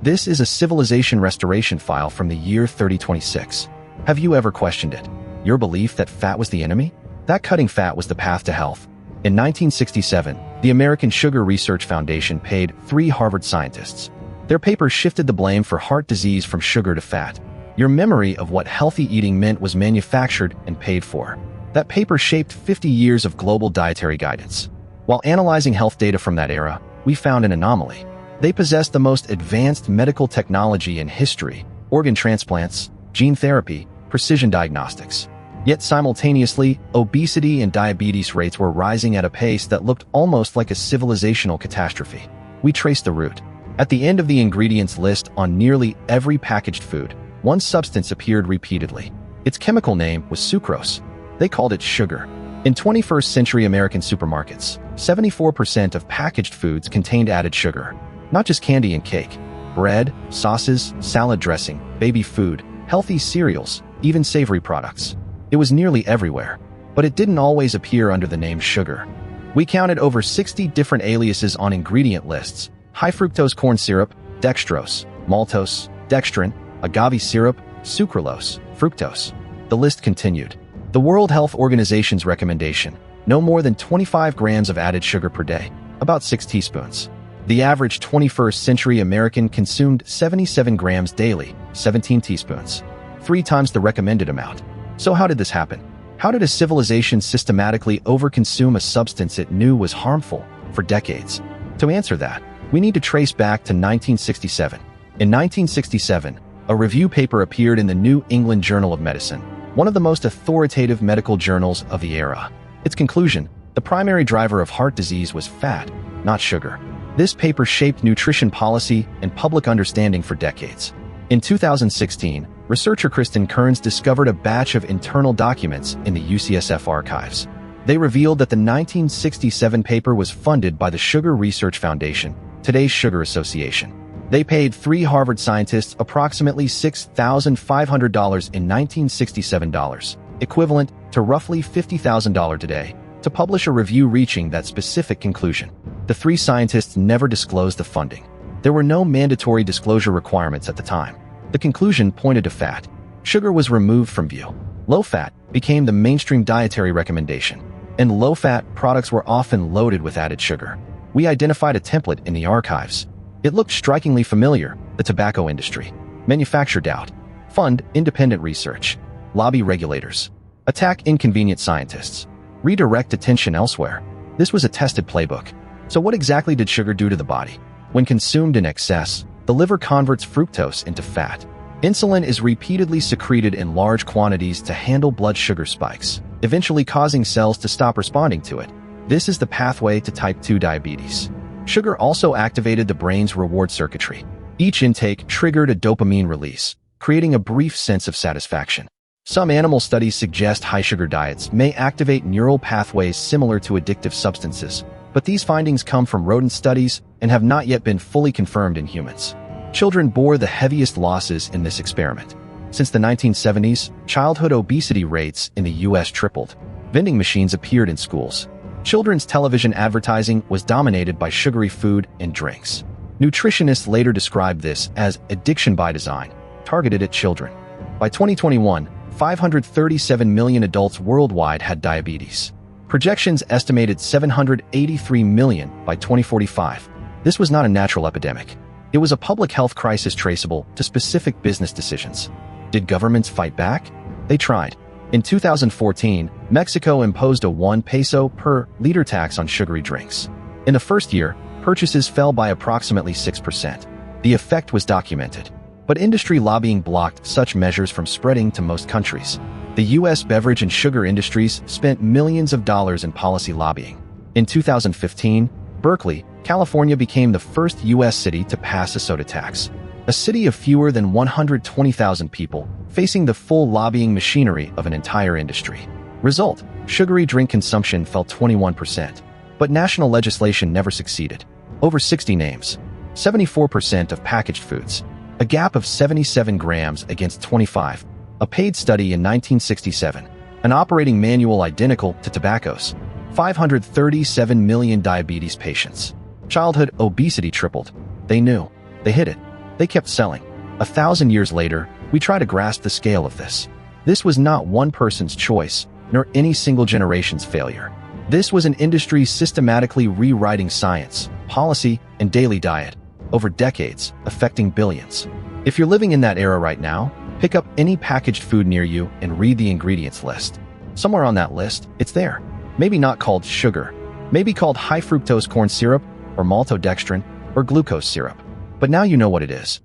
This is a civilization restoration file from the year 3026. Have you ever questioned it? Your belief that fat was the enemy? That cutting fat was the path to health. In 1967, the American Sugar Research Foundation paid 3 Harvard scientists. Their paper shifted the blame for heart disease from sugar to fat. Your memory of what healthy eating meant was manufactured and paid for. That paper shaped 50 years of global dietary guidance. While analyzing health data from that era, we found an anomaly. They possessed the most advanced medical technology in history: organ transplants, gene therapy, precision diagnostics. Yet simultaneously, obesity and diabetes rates were rising at a pace that looked almost like a civilizational catastrophe. We traced the root. At the end of the ingredients list on nearly every packaged food, one substance appeared repeatedly. Its chemical name was sucrose. They called it sugar. In 21st century American supermarkets, 74% of packaged foods contained added sugar. Not just candy and cake. Bread, sauces, salad dressing, baby food, healthy cereals, even savory products. It was nearly everywhere, but it didn't always appear under the name sugar. We counted over 60 different aliases on ingredient lists: high fructose corn syrup, dextrose, maltose, dextrin, agave syrup, sucralose, fructose. The list continued. The World Health Organization's recommendation: no more than 25 grams of added sugar per day, about 6 teaspoons. The average 21st century American consumed 77 grams daily, 17 teaspoons, 3 times the recommended amount. So how did this happen? How did a civilization systematically overconsume a substance it knew was harmful for decades? To answer that, we need to trace back to 1967. In 1967, a review paper appeared in the New England Journal of Medicine, one of the most authoritative medical journals of the era. Its conclusion: the primary driver of heart disease was fat, not sugar. This paper shaped nutrition policy and public understanding for decades. In 2016, researcher Kristen Kearns discovered a batch of internal documents in the UCSF archives. They revealed that the 1967 paper was funded by the Sugar Research Foundation, today's Sugar Association. They paid 3 Harvard scientists approximately $6,500 in 1967 dollars, equivalent to roughly $50,000 today, to publish a review reaching that specific conclusion. The 3 scientists never disclosed the funding. There were no mandatory disclosure requirements at the time. The conclusion pointed to fat. Sugar was removed from view. Low-fat became the mainstream dietary recommendation, and low-fat products were often loaded with added sugar. We identified a template in the archives. It looked strikingly familiar: the tobacco industry. Manufacture doubt. Fund independent research. Lobby regulators. Attack inconvenient scientists. Redirect attention elsewhere. This was a tested playbook. So what exactly did sugar do to the body? When consumed in excess, the liver converts fructose into fat. Insulin is repeatedly secreted in large quantities to handle blood sugar spikes, eventually causing cells to stop responding to it. This is the pathway to type 2 diabetes. Sugar also activated the brain's reward circuitry. Each intake triggered a dopamine release, creating a brief sense of satisfaction. Some animal studies suggest high-sugar diets may activate neural pathways similar to addictive substances, but these findings come from rodent studies and have not yet been fully confirmed in humans. Children bore the heaviest losses in this experiment. Since the 1970s, childhood obesity rates in the U.S. tripled. Vending machines appeared in schools. Children's television advertising was dominated by sugary food and drinks. Nutritionists later described this as addiction by design, targeted at children. By 2021, 537 million adults worldwide had diabetes. Projections estimated 783 million by 2045. This was not a natural epidemic. It was a public health crisis traceable to specific business decisions. Did governments fight back? They tried. In 2014, Mexico imposed a 1 peso per liter tax on sugary drinks. In the first year, purchases fell by approximately 6%. The effect was documented, but industry lobbying blocked such measures from spreading to most countries. The U.S. beverage and sugar industries spent millions of dollars in policy lobbying. In 2015, Berkeley, California became the first U.S. city to pass a soda tax. A city of fewer than 120,000 people, facing the full lobbying machinery of an entire industry. Result: sugary drink consumption fell 21%. But national legislation never succeeded. Over 60 names. 74% of packaged foods. A gap of 77 grams against 25. A paid study in 1967. An operating manual identical to tobacco's. 537 million diabetes patients. Childhood obesity tripled. They knew. They hid it. They kept selling. 1,000 years later, we try to grasp the scale of this. This was not one person's choice, nor any single generation's failure. This was an industry systematically rewriting science, policy, and daily diet over decades, affecting billions. If you're living in that era right now, pick up any packaged food near you and read the ingredients list. Somewhere on that list, it's there. Maybe not called sugar, maybe called high fructose corn syrup, or maltodextrin, or glucose syrup. But now you know what it is.